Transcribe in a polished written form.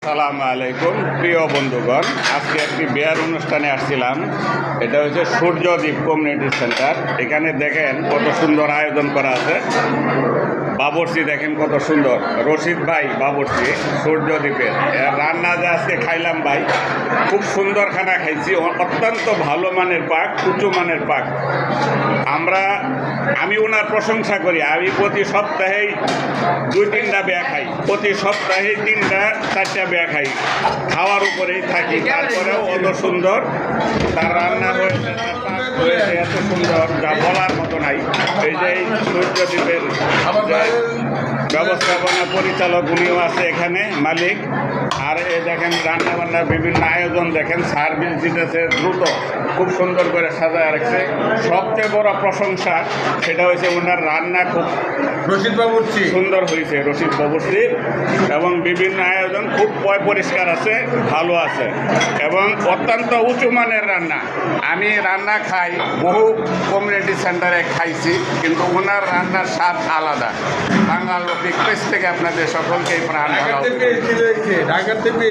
আসসালামু আলাইকুম প্রিয় বন্ধুগণ, আজকে একটি বিয়ার অনুষ্ঠানে আসছিলাম। এটা হচ্ছে সূর্যদ্বীপ কমিউনিটি সেন্টার। এখানে দেখেন কত সুন্দর আয়োজন করা আছে। বাবরচি দেখেন কত সুন্দর, রশিদ ভাই বাবরচি সূর্যদ্বীপের রান্না যে আজকে খাইলাম ভাই, খুব সুন্দর খানা খাইছি। অত্যন্ত ভালো মানের পাক, উঁচু মানের পাক। আমি ওনার প্রশংসা করি। আমি প্রতি সপ্তাহেই 2-3টা বেয়া খাই, প্রতি সপ্তাহে 3-4টা বেয়া খাই, খাওয়ার উপরেই থাকি। তারপরেও অত সুন্দর তার রান্না হয়েছে, তার পাক হয়েছে এত সুন্দর, যা বলার মতো নাই। এই যে এই সূর্যদ্বীপের ব্যবস্থাপনা পরিচালক উনিও আছে এখানে, মালিক। আর এ দেখেন রান্না বান্নার বিভিন্ন আয়োজন দেখেন, সার্ভিস দিতেছে দ্রুত, খুব সুন্দর করে সাজায় রাখছে। সবচেয়ে বড় প্রশংসা সেটা হয়েছে ওনার রান্না খুব রশিদ বাবুর্চি সুন্দর হয়েছে, রশিদ বাবুর্চির। এবং বিভিন্ন আয়োজন খুব পরিষ্কার আছে, ভালো আছে এবং অত্যন্ত উঁচু মানের রান্না। আমি রান্না খাই, বহু কমিউনিটি সেন্টারে খাইছি, কিন্তু ওনার রান্নার স্বাদ আলাদা। বাঙাল রিকোয়েস্ট থেকে আপনাদের সকলকে প্রাণ ঢাকা থেকে